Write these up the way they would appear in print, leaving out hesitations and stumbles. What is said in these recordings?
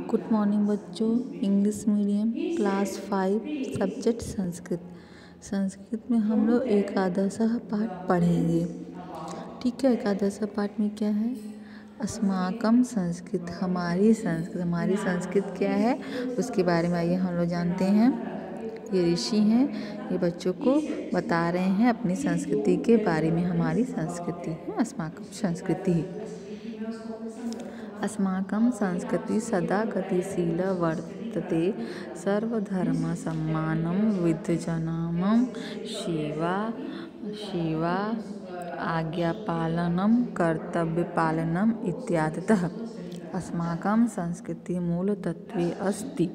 Good morning बच्चों। English medium class 5 subject Sanskrit. Sanskrit में हम लोग एकादशः पाठ पढ़ेंगे। ठीक है, एकादशः पाठ में क्या है? अस्माकम संस्कृत, हमारी संस्कृत। हमारी संस्कृत क्या है उसके बारे में आइए हम लोग जानते हैं। ये ऋषि हैं, ये बच्चों को बता रहे हैं अपनी संस्कृति के बारे में। हमारी संस्कृति है अस्माकम संस्कृति। अस्माकं संस्कृति सदा गतिशीला वर्तते। सर्वधर्मसम्मानं विद्यजनं सेवा आज्ञापालनं कर्तव्यपालनम् इत्यादतः अस्माकं संस्कृति मूलतत्त्वे अस्ति।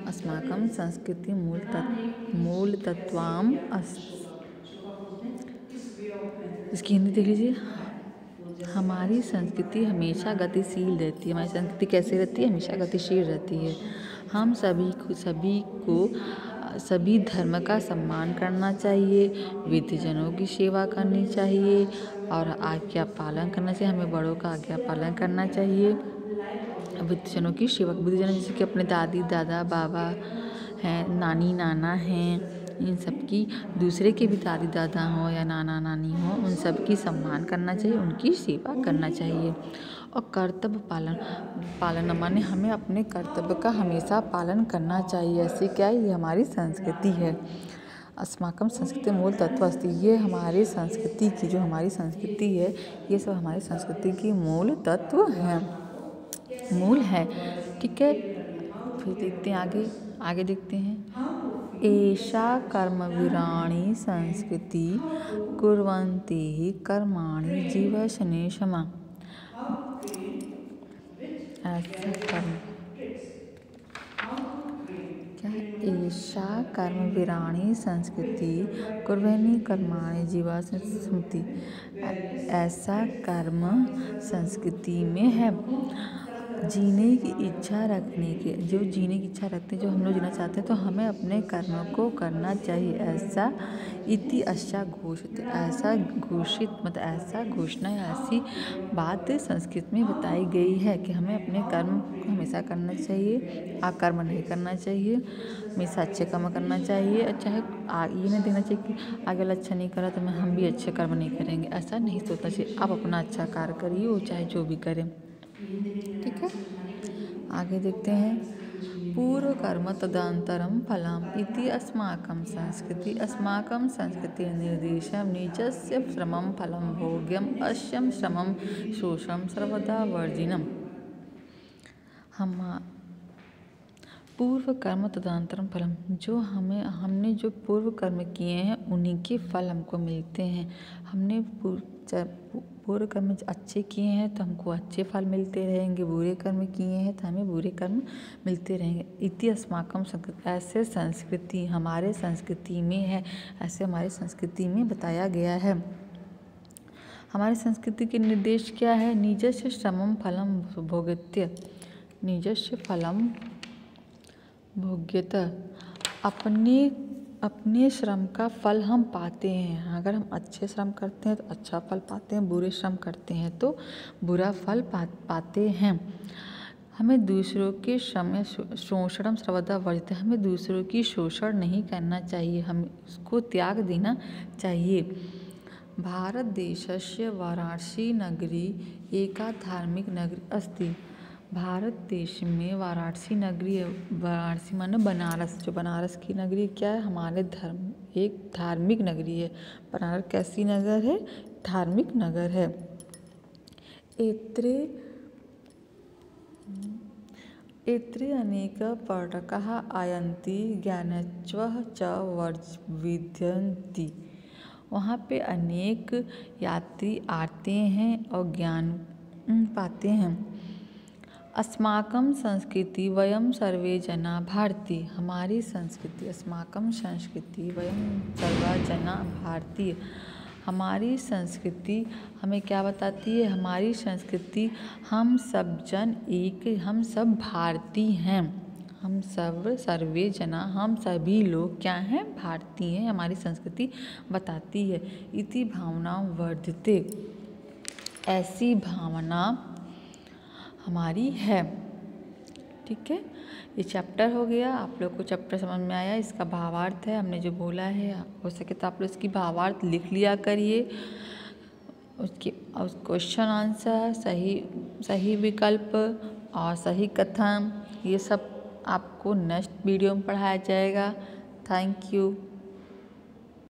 अस्माकं संस्कृति मूलतत्त्वाम् अस्ति। इसकी हिंदी देख लीजिए। हमारी संस्कृति हमेशा गतिशील रहती है। हमारी संस्कृति कैसे रहती है? हमेशा गतिशील रहती है। हम सभी धर्म का सम्मान करना चाहिए, विद्यजनों की सेवा करनी चाहिए और आज्ञा पालन करना चाहिए। हमें बड़ों का आज्ञा पालन करना चाहिए। विद्यजनों की सेवा, विद्यजन जैसे कि अपने दादी दादा बाबा हैं, नानी नाना हैं, इन सब की, दूसरे के भी दादी दादा हो या नाना नानी हो, उन सब की सम्मान करना चाहिए, उनकी सेवा करना चाहिए। और कर्तव्य पालन माने हमें अपने कर्तव्य का हमेशा पालन करना चाहिए। ऐसे क्या है? ये हमारी संस्कृति है। अस्माकम संस्कृति मूल तत्व अस्ति। ये हमारी संस्कृति की, जो हमारी संस्कृति है, ये सब हमारी संस्कृति की मूल तत्व हैं, मूल है। ठीक है, फिर देखते हैं आगे देखते हैं। एषा कर्मवीराणि संस्कृति कुर्वन्ति कर्माणि जीवशने क्षमा। ऐसा कर्म क्या है? एषा कर्मवीराणि संस्कृति कुर्वन्ति कर्माणि जीवशने स्मृति। ऐसा कर्म संस्कृति में है। जीने की इच्छा रखने के, जो जीने की इच्छा रखते हैं, जो हम लोग जीना चाहते हैं, तो हमें अपने कर्म को करना चाहिए। ऐसा इति अच्छा घोषित, ऐसा घोषित मतलब ऐसा घोषणा, ऐसी बात संस्कृत में बताई गई है कि हमें अपने कर्म को हमेशा करना चाहिए, अकर्म नहीं करना चाहिए, हमेशा अच्छे कर्म करना चाहिए। चाहे ये नहीं देना चाहिए कि आगे वाला अच्छा नहीं करा तो हम भी अच्छे कर्म नहीं करेंगे, ऐसा नहीं सोचना चाहिए। आप अपना अच्छा कार्य करिए, वो चाहे जो भी करें। ठीक है, आगे देखते हैं। पूर्व कर्म तदनन्तरं फलम् इति अस्माकं संस्कृति। अस्माकं संस्कृति निर्देशं निजस्य श्रमं फलं भोग्यम् अश्यं श्रमं शोषं सर्वदा वर्जिनम्। पूर्व कर्म तदनन्तरं फलम, जो हमने जो पूर्व कर्म किए हैं उन्हीं के फल हमको मिलते हैं। हमने पूर्व कर्म अच्छे किए हैं तो हमको अच्छे फल मिलते रहेंगे, बुरे कर्म किए हैं तो हमें बुरे कर्म मिलते रहेंगे। इति अस्माकं संस्कृति, ऐसे संस्कृति हमारे संस्कृति में है, ऐसे हमारे संस्कृति में बताया गया है। हमारी संस्कृति के निर्देश क्या है? निजस्य श्रमं फलं भोग्यते। निजस्य फलम भोग्यता, अपने श्रम का फल हम पाते हैं। अगर हम अच्छे श्रम करते हैं तो अच्छा फल पाते हैं, बुरे श्रम करते हैं तो बुरा फल पाते हैं। हमें दूसरों के श्रम शोषण सर्वदा वर्जित, हमें दूसरों की शोषण नहीं करना चाहिए, हमें उसको त्याग देना चाहिए। भारत देशस्य वाराणसी नगरी एका धार्मिक नगरी अस्ति। भारत देश में वाराणसी नगरी है। वाराणसी माने बनारस, जो बनारस की नगरी क्या है? हमारे एक धार्मिक नगरी है। बनारस कैसी नगर है? धार्मिक नगर है। एत्रे अनेक पर्यटकाः आयन्ति ज्ञानञ्च च विद्यन्ति। वहाँ पे अनेक यात्री आते हैं और ज्ञान पाते हैं। अस्माकं संस्कृति वयं सर्वे जना भारतीय। हमारी संस्कृति, अस्माकं संस्कृति वयं सर्वे जना भारतीय। हमारी संस्कृति हमें क्या बताती है? हमारी संस्कृति हम सब जन एक, हम सब भारतीय हैं। हम सब सर्वे जना, हम सभी लोग क्या हैं? भारतीय हैं। हमारी संस्कृति बताती है। इति भावना वर्धते, ऐसी भावना हमारी है। ठीक है, ये चैप्टर हो गया। आप लोग को चैप्टर समझ में आया। इसका भावार्थ है, हमने जो बोला है, हो सके तो आप लोग इसकी भावार्थ लिख लिया करिए। उसके उस क्वेश्चन आंसर, सही विकल्प और सही कथन, ये सब आपको नेक्स्ट वीडियो में पढ़ाया जाएगा। Thank you.